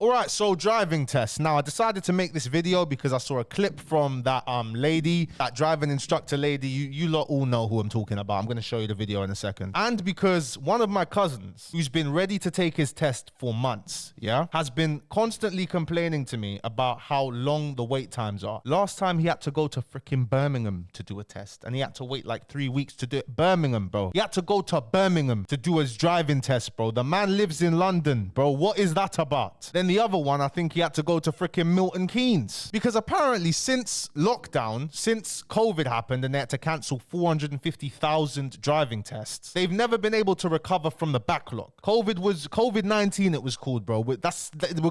All right, so driving test. Now, I decided to make this video because I saw a clip from that lady, that driving instructor lady. You lot all know who I'm talking about. I'm going to show you the video in a second. And because one of my cousins, who's been ready to take his test for months, yeah, has been constantly complaining to me about how long the wait times are. Last time he had to go to freaking Birmingham to do a test, and he had to wait like 3 weeks to do it. Birmingham, bro. He had to go to Birmingham to do his driving test, bro. The man lives in London, bro. What is that about? Then the other one, I think he had to go to freaking Milton Keynes. Because apparently since lockdown, since COVID happened and they had to cancel 450,000 driving tests, they've never been able to recover from the backlog. COVID-19 it was called, bro. We're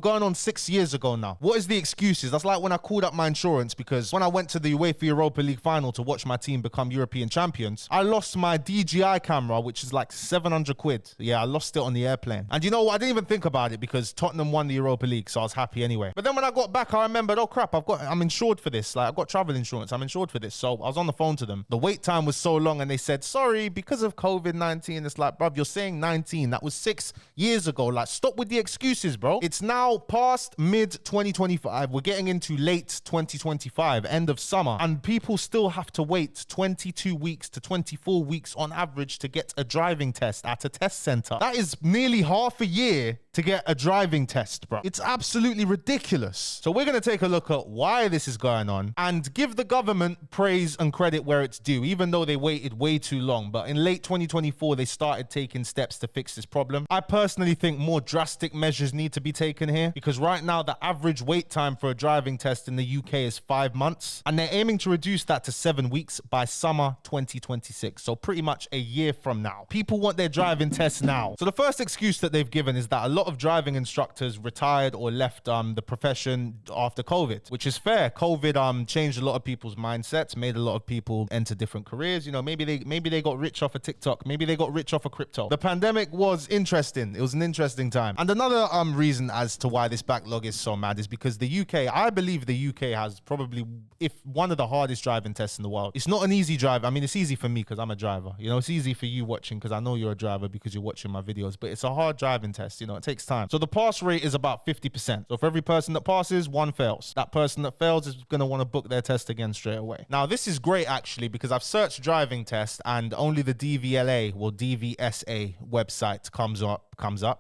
going on 6 years ago now. What is the excuses? That's like when I called up my insurance because when I went to the UEFA Europa League final to watch my team become European champions, I lost my DJI camera, which is like 700 quid. Yeah, I lost it on the airplane. And you know what? I didn't even think about it because Tottenham won the Europa League, so I was happy anyway. But then when I got back, I remembered, oh crap, I'm insured for this. Like, I've got travel insurance, I'm insured for this. So I was on the phone to them. The wait time was so long and they said, sorry, because of COVID-19. It's like, bruv, you're saying 19. That was 6 years ago. Like, stop with the excuses, bro. It's now past mid-2025. We're getting into late 2025, end of summer. And people still have to wait 22 weeks to 24 weeks on average to get a driving test at a test center. That is nearly half a year to get a driving test, bro. It's absolutely ridiculous. So we're going to take a look at why this is going on and give the government praise and credit where it's due, even though they waited way too long. But in late 2024, they started taking steps to fix this problem. I personally think more drastic measures need to be taken here because right now the average wait time for a driving test in the UK is 5 months, and they're aiming to reduce that to 7 weeks by summer 2026. So pretty much a year from now. People want their driving tests now. So the first excuse that they've given is that a lot of driving instructors retired or left the profession after COVID, which is fair. COVID changed a lot of people's mindsets, made a lot of people enter different careers. You know, maybe they got rich off of TikTok, maybe they got rich off of crypto. The pandemic was interesting. It was an interesting time. And another reason as to why this backlog is so mad is because the UK, I believe the UK has probably, if one of the hardest driving tests in the world. It's not an easy drive. I mean, it's easy for me because I'm a driver. You know, it's easy for you watching because I know you're a driver because you're watching my videos, but it's a hard driving test. You know, it takes time. So the pass rate is about 50%. So for every person that passes, one fails. That person that fails is going to want to book their test again straight away. Now, this is great actually because I've searched driving test and only the DVLA or DVSA website comes up.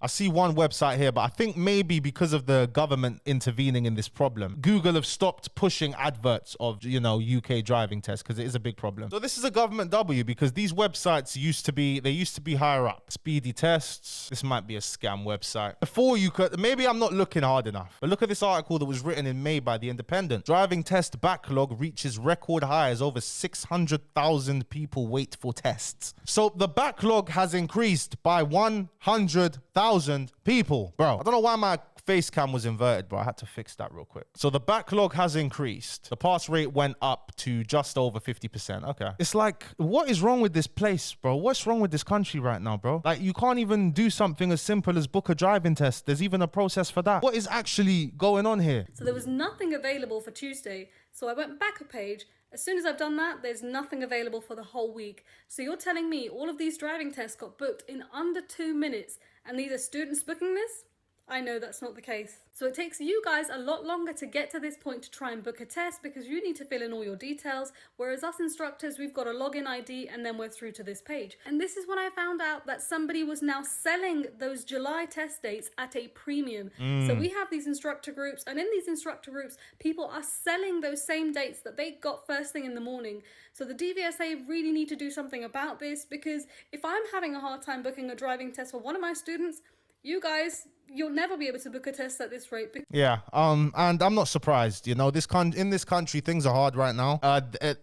I see one website here, but I think maybe because of the government intervening in this problem, Google have stopped pushing adverts of, you know, UK driving tests because it is a big problem. So this is a government W because these websites used to be higher up. Speedy Tests. This might be a scam website. Before you could, maybe I'm not looking hard enough, but look at this article that was written in May by The Independent. Driving test backlog reaches record highs. Over 600,000 people wait for tests. So the backlog has increased by 100,000 people. Bro, I don't know why my face cam was inverted, bro. I had to fix that real quick. So the backlog has increased. The pass rate went up to just over 50%. Okay. It's like, what is wrong with this place, bro? What's wrong with this country right now, bro? Like, you can't even do something as simple as book a driving test. There's even a process for that. What is actually going on here? So there was nothing available for Tuesday. So I went back a page. As soon as I've done that, there's nothing available for the whole week. So you're telling me all of these driving tests got booked in under 2 minutes and these are students booking this? I know that's not the case. So it takes you guys a lot longer to get to this point to try and book a test because you need to fill in all your details, whereas us instructors, we've got a login ID and then we're through to this page. And this is when I found out that somebody was now selling those July test dates at a premium. So we have these instructor groups, and in these instructor groups, people are selling those same dates that they got first thing in the morning. So the DVSA really need to do something about this because if I'm having a hard time booking a driving test for one of my students, you guys, you'll never be able to book a test at this rate. Yeah, and I'm not surprised. You know, in this country, things are hard right now.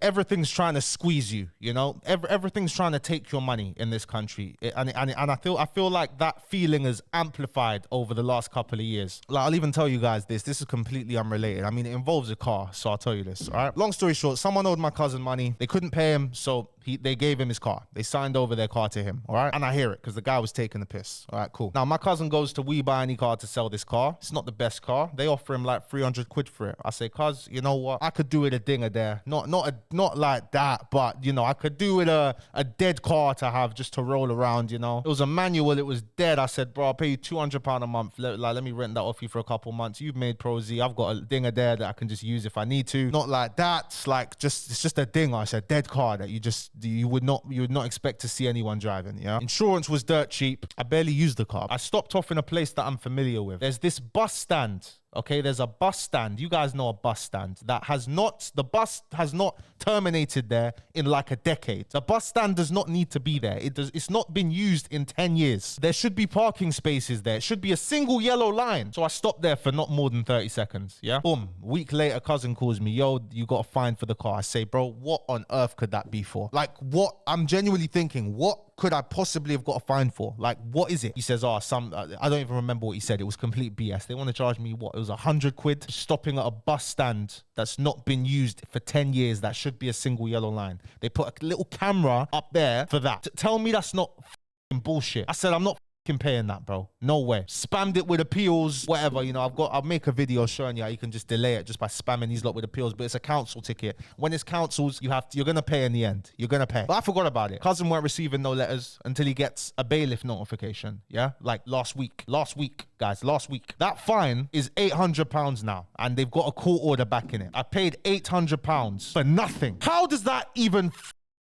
Everything's trying to squeeze you. You know, everything's trying to take your money in this country, and I feel like that feeling is amplified over the last couple of years. Like, I'll even tell you guys this. This is completely unrelated. I mean, it involves a car, so I'll tell you this. All right. Long story short, someone owed my cousin money. They couldn't pay him, so they gave him his car. They signed over their car to him. All right, and I hear it because the guy was taking the piss. All right, cool. Now my cousin goes to We Buy buy any car to sell this car. It's not the best car. They offer him like 300 quid for it. I say, cuz, you know what? I could do it a dinger there. Not like that, but you know, I could do it a dead car to have just to roll around, you know. It was a manual, it was dead. I said, bro, I'll pay you £200 a month. Let me rent that off you for a couple months. You've made Pro Z. I've got a dinger there that I can just use if I need to. Not like that. It's just a dinger. It's a dead car that you would not expect to see anyone driving, yeah? Insurance was dirt cheap. I barely used the car. I stopped off in a place that I'm familiar with. There's this bus stand. Okay, there's a bus stand. You guys know a bus stand the bus has not terminated there in like a decade. The bus stand does not need to be there. It's not been used in 10 years. There should be parking spaces there. It should be a single yellow line. So I stopped there for not more than 30 seconds, yeah? Boom, a week later, cousin calls me, yo, you got a fine for the car. I say, bro, what on earth could that be for? Like, what? I'm genuinely thinking, what could I possibly have got a fine for? Like, what is it? He says, I don't even remember what he said. It was complete BS. They want to charge me, what? It was 100 quid stopping at a bus stand that's not been used for 10 years. That should be a single yellow line. They put a little camera up there for that. Tell me that's not bullshit. I said, I'm not paying that, bro. No way. Spammed it with appeals, whatever, you know. I'll make a video showing you how you can just delay it just by spamming these lot with appeals, but it's a council ticket. When it's councils, you're gonna pay in the end. You're gonna pay. But I forgot about it. Cousin weren't receiving no letters until he gets a bailiff notification. Yeah, like last week, guys. That fine is £800 now, and they've got a court order back in it. I paid £800 for nothing. How does that even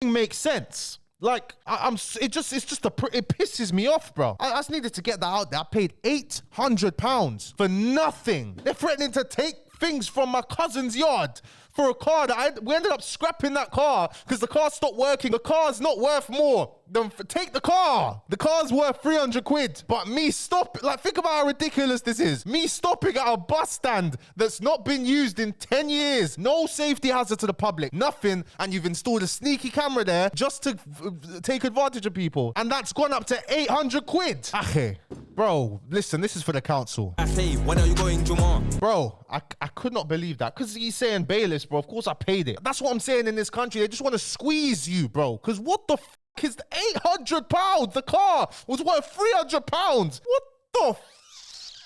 make sense? Like, it pisses me off, bro. I just needed to get that out there. I paid £800 for nothing. They're threatening to take things from my cousin's yard for a car that we ended up scrapping that car because the car stopped working. The car's not worth more than take the car. The car's worth 300 quid. But me think about how ridiculous this is. Me stopping at a bus stand that's not been used in 10 years. No safety hazard to the public. Nothing. And you've installed a sneaky camera there just to take advantage of people. And that's gone up to 800 quid. Ache. Bro, listen, this is for the council. Hey, when are you going, Juma? Bro, I could not believe that. Because he's saying bailiffs, bro. Of course I paid it. That's what I'm saying in this country. They just want to squeeze you, bro. Because what the is £800? The car was worth £300. What the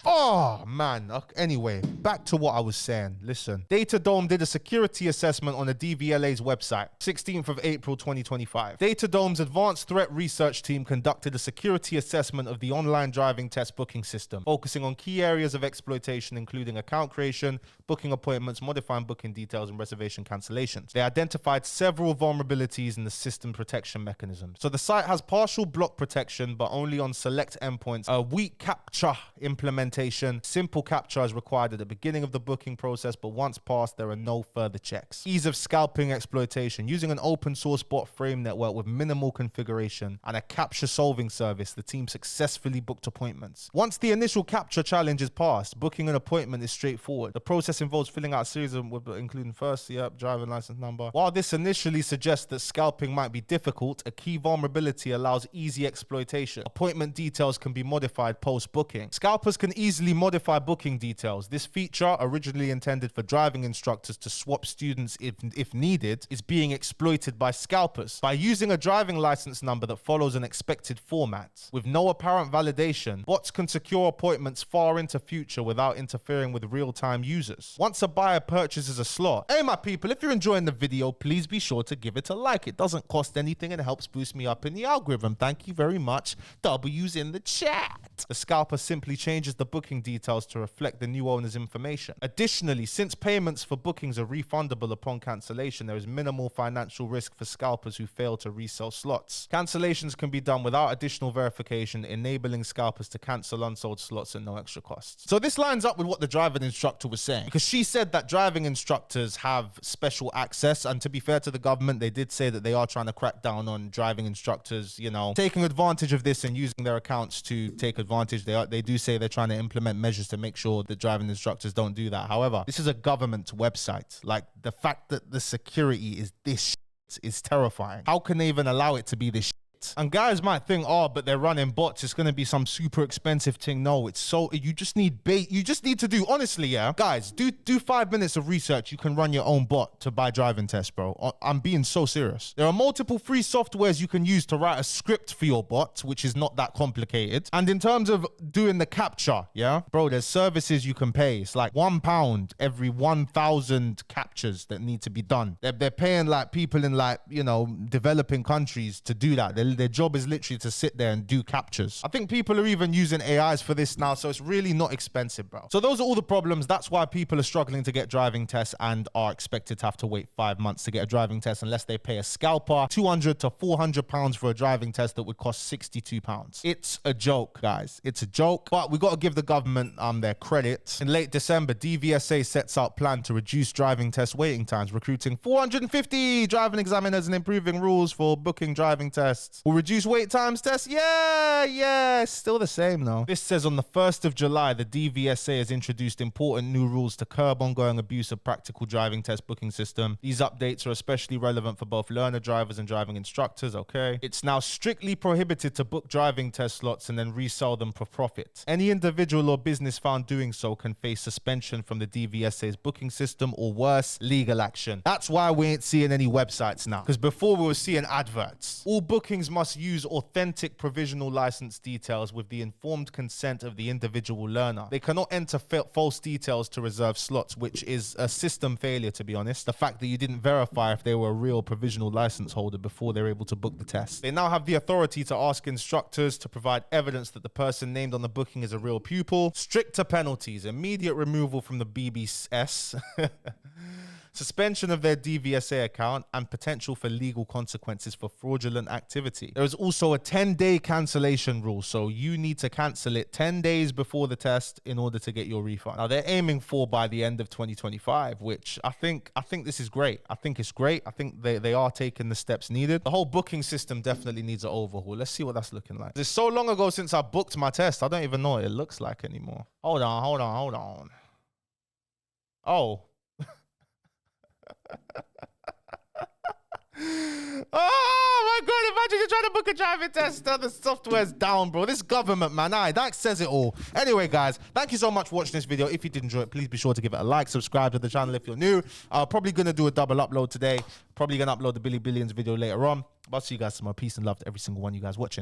Oh, man. Anyway, back to what I was saying. Listen, Datadome did a security assessment on the DVLA's website, 16th of April, 2025. Datadome's advanced threat research team conducted a security assessment of the online driving test booking system, focusing on key areas of exploitation, including account creation, booking appointments, modifying booking details, and reservation cancellations. They identified several vulnerabilities in the system protection mechanism. So the site has partial block protection, but only on select endpoints, a weak captcha implementation. Simple captcha is required at the beginning of the booking process, but once passed, there are no further checks. Ease of scalping exploitation. Using an open source bot frame network with minimal configuration and a captcha solving service, the team successfully booked appointments. Once the initial captcha challenge is passed, booking an appointment is straightforward. The process involves filling out a series of, including first, driving license number. While this initially suggests that scalping might be difficult, a key vulnerability allows easy exploitation. Appointment details can be modified post-booking. Scalpers can easily modify booking details. This feature, originally intended for driving instructors to swap students if needed, is being exploited by scalpers. By using a driving license number that follows an expected format, with no apparent validation, bots can secure appointments far into future without interfering with real-time users. Once a buyer purchases a slot, hey my people, if you're enjoying the video, please be sure to give it a like. It doesn't cost anything and it helps boost me up in the algorithm. Thank you very much. W's in the chat. The scalper simply changes the booking details to reflect the new owner's information. Additionally, since payments for bookings are refundable upon cancellation, there is minimal financial risk for scalpers who fail to resell slots. Cancellations can be done without additional verification, enabling scalpers to cancel unsold slots at no extra cost. So this lines up with what the driving instructor was saying, because she said that driving instructors have special access, and to be fair to the government, they did say that they are trying to crack down on driving instructors, you know, taking advantage of this and using their accounts to take advantage. They do say they're trying to implement measures to make sure that driving instructors don't do that. However, this is a government website. Like, the fact that the security is this shit is terrifying. How can they even allow it to be this shit? wait. And guys might think, oh, but they're running bots. It's going to be some super expensive thing. No, it's so, you just need bait. You just need to do, honestly, yeah, guys, do 5 minutes of research. You can run your own bot to buy driving tests, bro. I'm being so serious. There are multiple free softwares you can use to write a script for your bot, which is not that complicated. And in terms of doing the capture, yeah, bro, there's services you can pay. It's like £1 every 1,000 captures that need to be done. They're paying like people in like, you know, developing countries to do that. Their job is literally to sit there and do captures. I think people are even using AIs for this now, so it's really not expensive, bro. So those are all the problems. That's why people are struggling to get driving tests and are expected to have to wait 5 months to get a driving test unless they pay a scalper £200 to £400 for a driving test that would cost £62. It's a joke, guys. It's a joke, but we got to give the government their credit. In late December, DVSA sets out plan to reduce driving test waiting times, recruiting 450 driving examiners and improving rules for booking driving tests. Will reduce wait times tests? Yeah, still the same though. This says on the 1st of July, the DVSA has introduced important new rules to curb ongoing abuse of practical driving test booking system. These updates are especially relevant for both learner drivers and driving instructors, okay? It's now strictly prohibited to book driving test slots and then resell them for profit. Any individual or business found doing so can face suspension from the DVSA's booking system or worse, legal action. That's why we ain't seeing any websites now, because before we were seeing adverts. All bookings must use authentic provisional license details with the informed consent of the individual learner. They cannot enter false details to reserve slots, which is a system failure, to be honest. The fact that you didn't verify if they were a real provisional license holder before they were able to book the test. They now have the authority to ask instructors to provide evidence that the person named on the booking is a real pupil. Stricter penalties, immediate removal from the BBS, suspension of their DVSA account, and potential for legal consequences for fraudulent activity. There is also a 10-day cancellation rule, so you need to cancel it 10 days before the test in order to get your refund. Now, they're aiming for by the end of 2025, which I think this is great. I think it's great. I think they are taking the steps needed. The whole booking system definitely needs an overhaul. Let's see what that's looking like. It's so long ago since I booked my test, I don't even know what it looks like anymore. Hold on. Oh. Oh my god, imagine you're trying to book a driving test and the software's down, bro. This government, man, that says it all. Anyway, guys, thank you so much for watching this video. If you did enjoy it, please be sure to give it a like, subscribe to the channel if you're new. I'm probably going to do a double upload today. Probably going to upload the Billy Billions video later on. But I'll see you guys tomorrow. Peace and love to every single one of you guys watching.